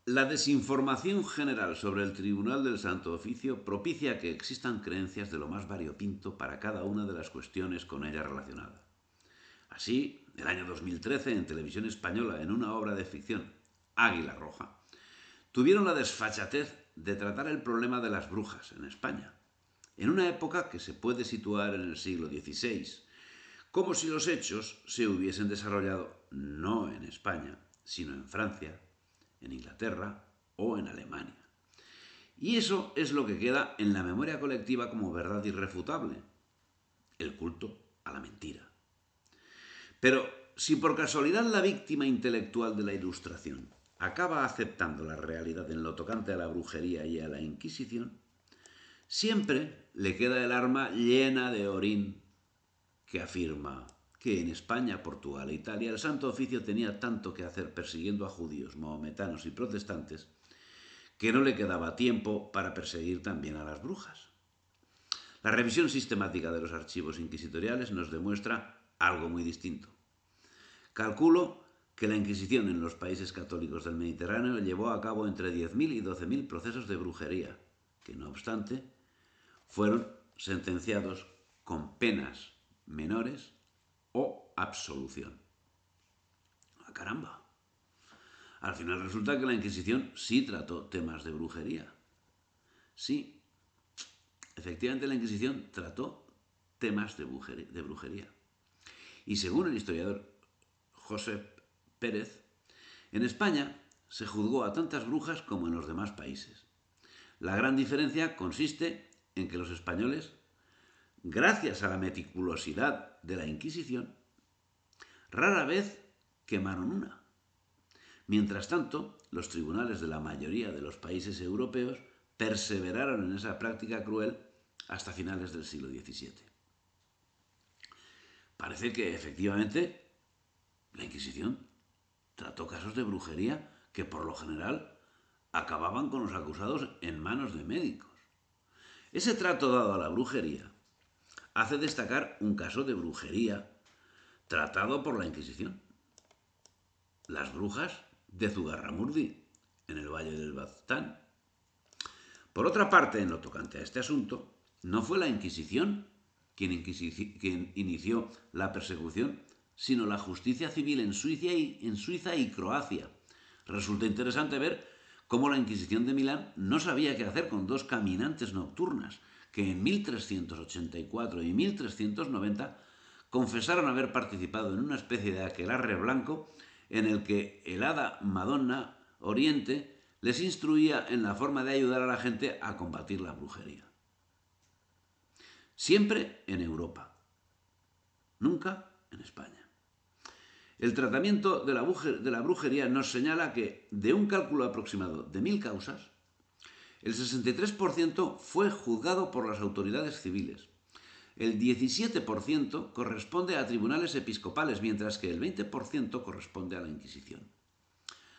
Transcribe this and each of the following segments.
La desinformación general sobre el Tribunal del Santo Oficio propicia que existan creencias de lo más variopinto para cada una de las cuestiones con ella relacionadas. Así, el año 2013, en televisión española, en una obra de ficción, Águila Roja, tuvieron la desfachatez de tratar el problema de las brujas en España, en una época que se puede situar en el siglo XVI, como si los hechos se hubiesen desarrollado no en España, sino en Francia, en Inglaterra o en Alemania. Y eso es lo que queda en la memoria colectiva como verdad irrefutable, el culto a la mentira. Pero si por casualidad la víctima intelectual de la Ilustración acaba aceptando la realidad en lo tocante a la brujería y a la Inquisición, siempre le queda el arma llena de orín que afirma que en España, Portugal e Italia el Santo Oficio tenía tanto que hacer persiguiendo a judíos, mahometanos y protestantes que no le quedaba tiempo para perseguir también a las brujas. La revisión sistemática de los archivos inquisitoriales nos demuestra algo muy distinto. Calculo que la Inquisición en los países católicos del Mediterráneo llevó a cabo entre 10.000 y 12.000 procesos de brujería, que no obstante fueron sentenciados con penas menores o absolución. ¡Ah, caramba! Al final resulta que la Inquisición sí trató temas de brujería. Sí, efectivamente la Inquisición trató temas de brujería. Y según el historiador Josep Pérez, en España se juzgó a tantas brujas como en los demás países. La gran diferencia consiste en que los españoles, gracias a la meticulosidad de la Inquisición, rara vez quemaron una. Mientras tanto, los tribunales de la mayoría de los países europeos perseveraron en esa práctica cruel hasta finales del siglo XVII. Parece que efectivamente la Inquisición trató casos de brujería que por lo general acababan con los acusados en manos de médicos. Ese trato dado a la brujería hace destacar un caso de brujería tratado por la Inquisición. Las brujas de Zugarramurdi, en el Valle del Baztán. Por otra parte, en lo tocante a este asunto, no fue la Inquisición quien inició la persecución, sino la justicia civil en Suiza y Croacia. Resulta interesante ver cómo la Inquisición de Milán no sabía qué hacer con dos caminantes nocturnas que en 1384 y 1390 confesaron haber participado en una especie de aquelarre blanco en el que el hada Madonna Oriente les instruía en la forma de ayudar a la gente a combatir la brujería. Siempre en Europa, nunca en España. El tratamiento de la brujería nos señala que, de un cálculo aproximado de 1.000 causas, el 63% fue juzgado por las autoridades civiles. El 17% corresponde a tribunales episcopales, mientras que el 20% corresponde a la Inquisición.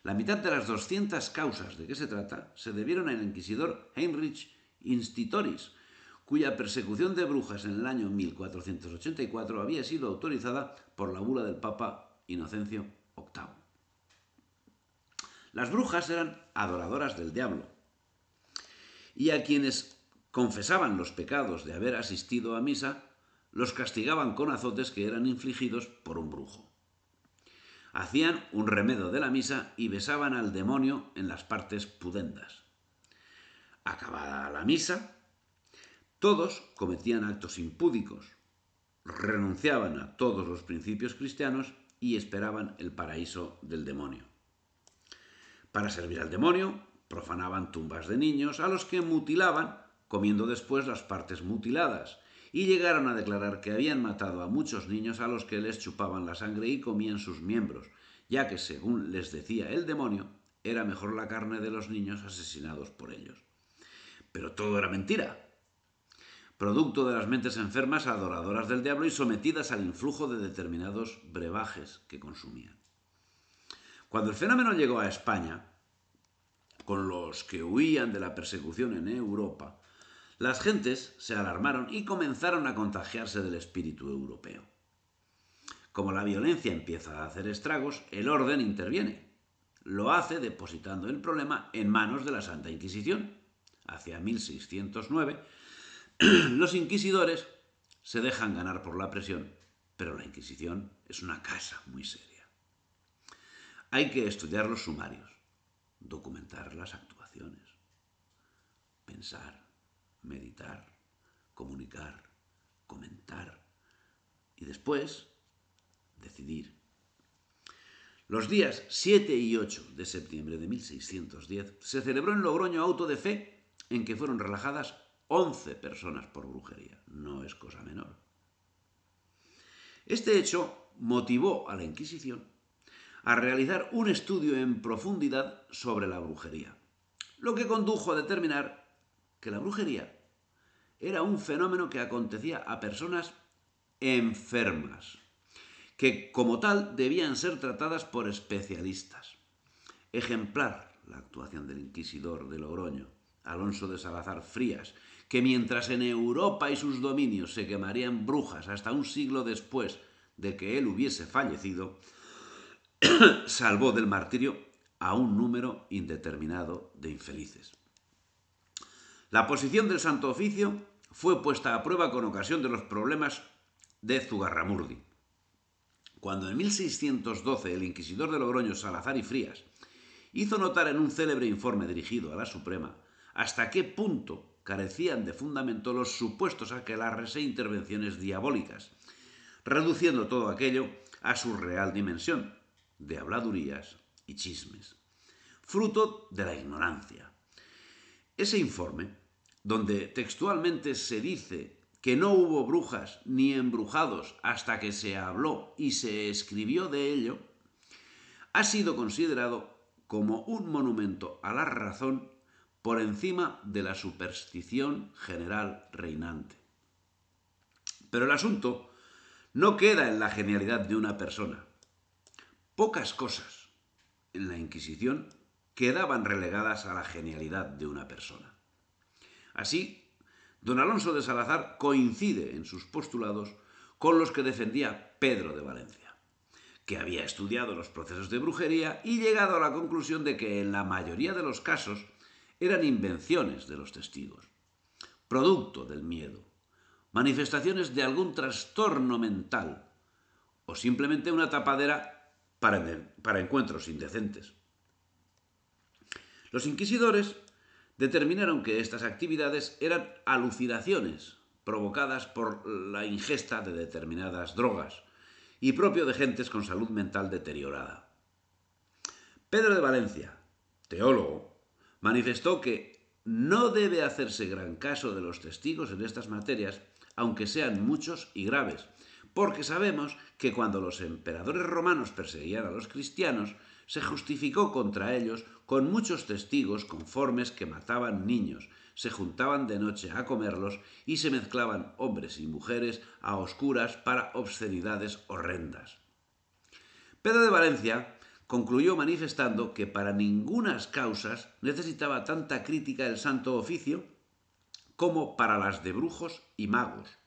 La mitad de las 200 causas de que se trata se debieron al inquisidor Heinrich Institoris, cuya persecución de brujas en el año 1484 había sido autorizada por la bula del Papa Inocencio VIII. Las brujas eran adoradoras del diablo, y a quienes confesaban los pecados de haber asistido a misa, los castigaban con azotes que eran infligidos por un brujo. Hacían un remedo de la misa y besaban al demonio en las partes pudendas. Acabada la misa, todos cometían actos impúdicos, renunciaban a todos los principios cristianos y esperaban el paraíso del demonio. Para servir al demonio, profanaban tumbas de niños a los que mutilaban, comiendo después las partes mutiladas, y llegaron a declarar que habían matado a muchos niños a los que les chupaban la sangre y comían sus miembros, ya que, según les decía el demonio, era mejor la carne de los niños asesinados por ellos. Pero todo era mentira, producto de las mentes enfermas adoradoras del diablo y sometidas al influjo de determinados brebajes que consumían. Cuando el fenómeno llegó a España, con los que huían de la persecución en Europa, las gentes se alarmaron y comenzaron a contagiarse del espíritu europeo. Como la violencia empieza a hacer estragos, el orden interviene. Lo hace depositando el problema en manos de la Santa Inquisición. Hacia 1609, los inquisidores se dejan ganar por la presión, pero la Inquisición es una casa muy seria. Hay que estudiar los sumarios, documentar las actuaciones, pensar, meditar, comunicar, comentar y después decidir. Los días 7 y 8 de septiembre de 1610 se celebró en Logroño auto de fe en que fueron relajadas 11 personas por brujería. No es cosa menor. Este hecho motivó a la Inquisición a realizar un estudio en profundidad sobre la brujería, lo que condujo a determinar que la brujería era un fenómeno que acontecía a personas enfermas, que como tal debían ser tratadas por especialistas. Ejemplar la actuación del inquisidor de Logroño, Alonso de Salazar Frías, que mientras en Europa y sus dominios se quemarían brujas hasta un siglo después de que él hubiese fallecido, salvó del martirio a un número indeterminado de infelices. La posición del Santo Oficio fue puesta a prueba con ocasión de los problemas de Zugarramurdi. Cuando en 1612 el inquisidor de Logroño, Salazar y Frías, hizo notar en un célebre informe dirigido a la Suprema hasta qué punto carecían de fundamento los supuestos aquelarres e intervenciones diabólicas, reduciendo todo aquello a su real dimensión, de habladurías y chismes, fruto de la ignorancia. Ese informe, donde textualmente se dice que no hubo brujas ni embrujados hasta que se habló y se escribió de ello, ha sido considerado como un monumento a la razón por encima de la superstición general reinante. Pero el asunto no queda en la genialidad de una persona. Pocas cosas en la Inquisición quedaban relegadas a la genialidad de una persona. Así, don Alonso de Salazar coincide en sus postulados con los que defendía Pedro de Valencia, que había estudiado los procesos de brujería y llegado a la conclusión de que en la mayoría de los casos eran invenciones de los testigos, producto del miedo, manifestaciones de algún trastorno mental o simplemente una tapadera para encuentros indecentes. Los inquisidores determinaron que estas actividades eran alucinaciones provocadas por la ingesta de determinadas drogas y propio de gentes con salud mental deteriorada. Pedro de Valencia, teólogo, manifestó que no debe hacerse gran caso de los testigos en estas materias, aunque sean muchos y graves, porque sabemos que cuando los emperadores romanos perseguían a los cristianos, se justificó contra ellos con muchos testigos conformes que mataban niños, se juntaban de noche a comerlos y se mezclaban hombres y mujeres a oscuras para obscenidades horrendas. Pedro de Valencia concluyó manifestando que para ningunas causas necesitaba tanta crítica el Santo Oficio como para las de brujos y magos,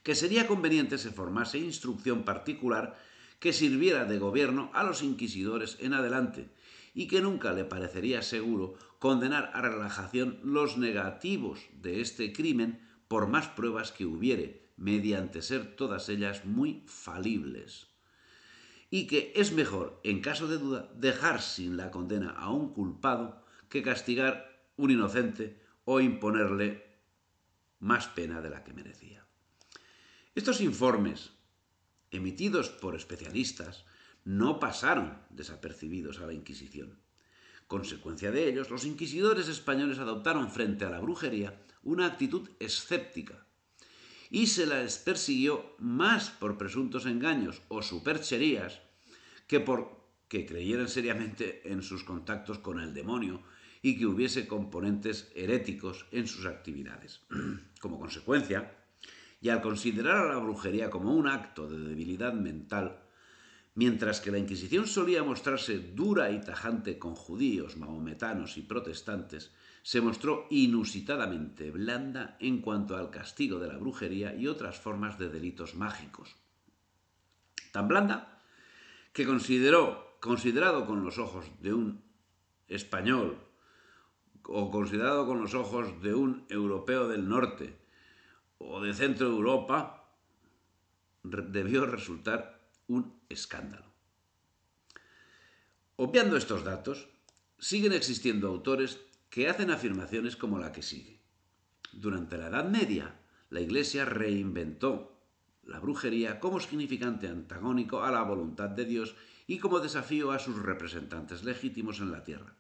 que sería conveniente se formase instrucción particular que sirviera de gobierno a los inquisidores en adelante y que nunca le parecería seguro condenar a relajación los negativos de este crimen por más pruebas que hubiere, mediante ser todas ellas muy falibles. Y que es mejor, en caso de duda, dejar sin la condena a un culpado que castigar un inocente o imponerle más pena de la que merecía. Estos informes, emitidos por especialistas, no pasaron desapercibidos a la Inquisición. Consecuencia de ellos, los inquisidores españoles adoptaron frente a la brujería una actitud escéptica y se las persiguió más por presuntos engaños o supercherías que por que creyeran seriamente en sus contactos con el demonio y que hubiese componentes heréticos en sus actividades. Como consecuencia, y al considerar a la brujería como un acto de debilidad mental, mientras que la Inquisición solía mostrarse dura y tajante con judíos, mahometanos y protestantes, se mostró inusitadamente blanda en cuanto al castigo de la brujería y otras formas de delitos mágicos. Tan blanda que consideró considerado con los ojos de un español o considerado con los ojos de un europeo del norte o de Centro Europa, debió resultar un escándalo. Obviando estos datos, siguen existiendo autores que hacen afirmaciones como la que sigue. Durante la Edad Media, la Iglesia reinventó la brujería como significante antagónico a la voluntad de Dios y como desafío a sus representantes legítimos en la tierra.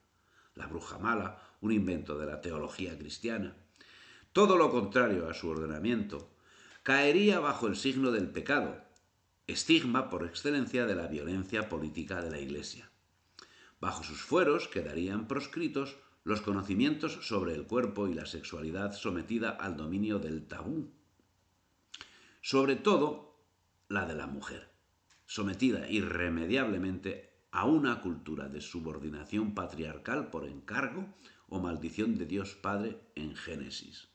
La bruja mala, un invento de la teología cristiana. Todo lo contrario a su ordenamiento, caería bajo el signo del pecado, estigma por excelencia de la violencia política de la Iglesia. Bajo sus fueros quedarían proscritos los conocimientos sobre el cuerpo y la sexualidad sometida al dominio del tabú. Sobre todo la de la mujer, sometida irremediablemente a una cultura de subordinación patriarcal por encargo o maldición de Dios Padre en Génesis.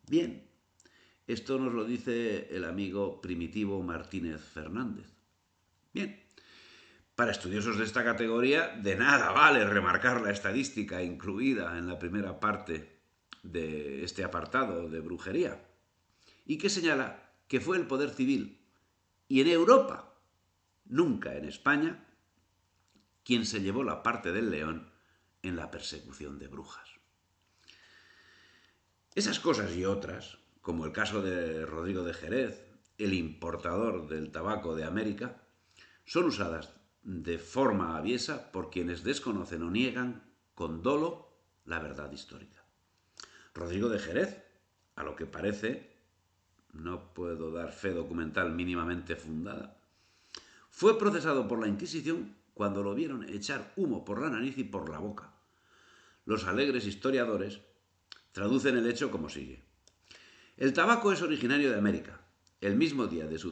Bien, esto nos lo dice el amigo Primitivo Martínez Fernández. Bien, para estudiosos de esta categoría, de nada vale remarcar la estadística incluida en la primera parte de este apartado de brujería, y que señala que fue el poder civil, y en Europa, nunca en España, quien se llevó la parte del león en la persecución de brujas. Esas cosas y otras, como el caso de Rodrigo de Jerez, el importador del tabaco de América, son usadas de forma aviesa por quienes desconocen o niegan con dolo la verdad histórica. Rodrigo de Jerez, a lo que parece, no puedo dar fe documental mínimamente fundada, fue procesado por la Inquisición cuando lo vieron echar humo por la nariz y por la boca. Los alegres historiadores traducen el hecho como sigue. El tabaco es originario de América. El mismo día de su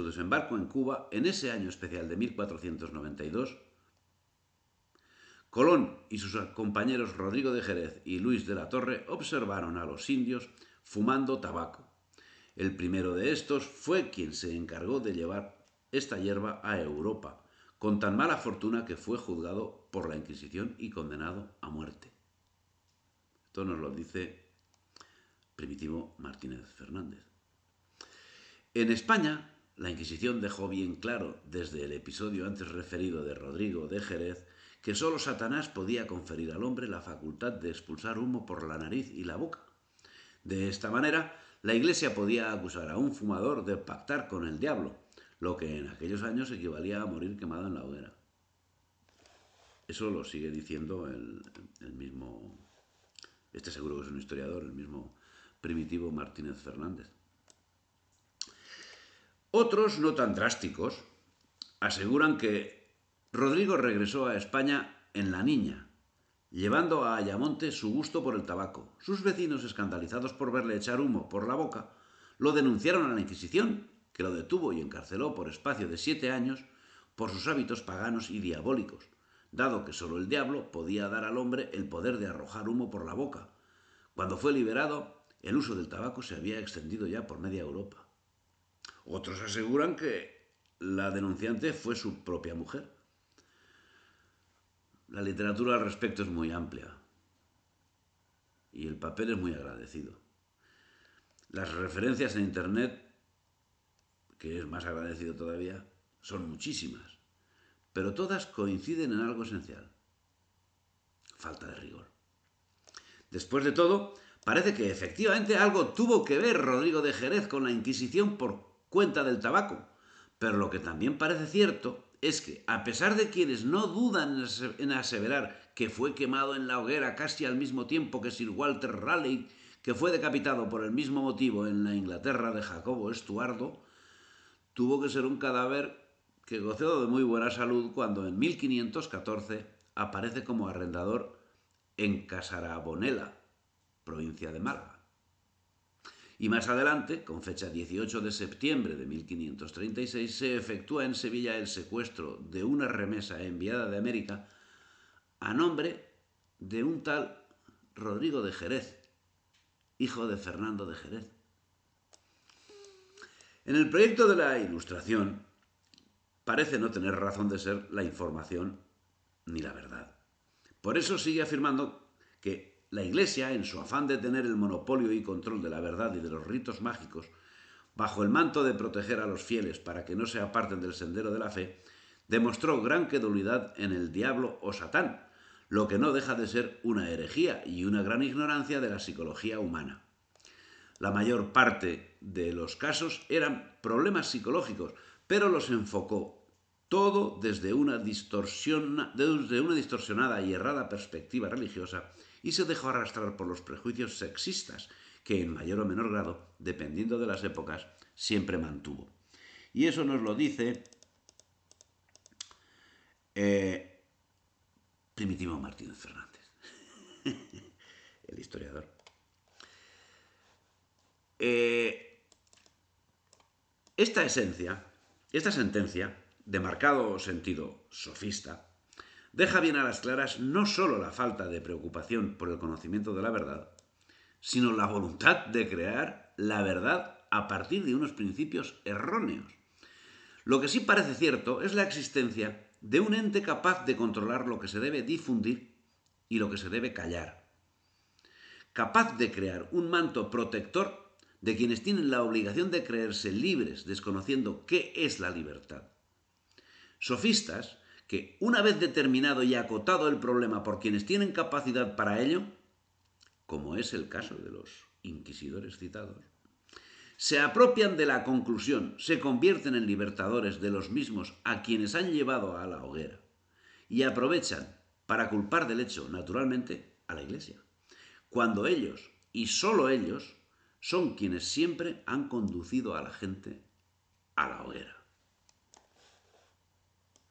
desembarco en Cuba, en ese año especial de 1492, Colón y sus compañeros Rodrigo de Jerez y Luis de la Torre observaron a los indios fumando tabaco. El primero de estos fue quien se encargó de llevar esta hierba a Europa, con tan mala fortuna que fue juzgado por la Inquisición y condenado a muerte. Esto nos lo dice Primitivo Martínez Fernández. En España, la Inquisición dejó bien claro, desde el episodio antes referido de Rodrigo de Jerez, que sólo Satanás podía conferir al hombre la facultad de expulsar humo por la nariz y la boca. De esta manera, la Iglesia podía acusar a un fumador de pactar con el diablo, lo que en aquellos años equivalía a morir quemado en la hoguera. Eso lo sigue diciendo el mismo, este seguro que es un historiador, el mismo Primitivo Martínez Fernández. Otros, no tan drásticos, aseguran que Rodrigo regresó a España en La Niña, llevando a Ayamonte su gusto por el tabaco. Sus vecinos, escandalizados por verle echar humo por la boca, lo denunciaron a la Inquisición, que lo detuvo y encarceló por espacio de 7 años por sus hábitos paganos y diabólicos, dado que solo el diablo podía dar al hombre el poder de arrojar humo por la boca. Cuando fue liberado, el uso del tabaco se había extendido ya por media Europa. Otros aseguran que la denunciante fue su propia mujer. La literatura al respecto es muy amplia y el papel es muy agradecido. Las referencias en Internet, que es más agradecido todavía, son muchísimas, pero todas coinciden en algo esencial: falta de rigor. Después de todo, parece que efectivamente algo tuvo que ver Rodrigo de Jerez con la Inquisición por cuenta del tabaco, pero lo que también parece cierto es que, a pesar de quienes no dudan en aseverar que fue quemado en la hoguera casi al mismo tiempo que Sir Walter Raleigh, que fue decapitado por el mismo motivo en la Inglaterra de Jacobo Estuardo, tuvo que ser un cadáver que gozó de muy buena salud cuando en 1514 aparece como arrendador en Casarabonela, provincia de Málaga. Y más adelante, con fecha 18 de septiembre de 1536, se efectúa en Sevilla el secuestro de una remesa enviada de América a nombre de un tal Rodrigo de Jerez, hijo de Fernando de Jerez. En el proyecto de la Ilustración, parece no tener razón de ser la información ni la verdad. Por eso sigue afirmando que la Iglesia, en su afán de tener el monopolio y control de la verdad y de los ritos mágicos, bajo el manto de proteger a los fieles para que no se aparten del sendero de la fe, demostró gran credulidad en el diablo o Satán, lo que no deja de ser una herejía y una gran ignorancia de la psicología humana. La mayor parte de los casos eran problemas psicológicos, pero los enfocó todo desde una distorsionada y errada perspectiva religiosa y se dejó arrastrar por los prejuicios sexistas que en mayor o menor grado, dependiendo de las épocas, siempre mantuvo. Y eso nos lo dice Primitivo Martínez Fernández, el historiador. Esta sentencia, de marcado sentido sofista, deja bien a las claras no sólo la falta de preocupación por el conocimiento de la verdad, sino la voluntad de crear la verdad a partir de unos principios erróneos. Lo que sí parece cierto es la existencia de un ente capaz de controlar lo que se debe difundir y lo que se debe callar, capaz de crear un manto protector de quienes tienen la obligación de creerse libres, desconociendo qué es la libertad. Sofistas que, una vez determinado y acotado el problema por quienes tienen capacidad para ello, como es el caso de los inquisidores citados, se apropian de la conclusión, se convierten en libertadores de los mismos a quienes han llevado a la hoguera y aprovechan para culpar del hecho, naturalmente, a la Iglesia, cuando ellos, y sólo ellos, son quienes siempre han conducido a la gente a la hoguera.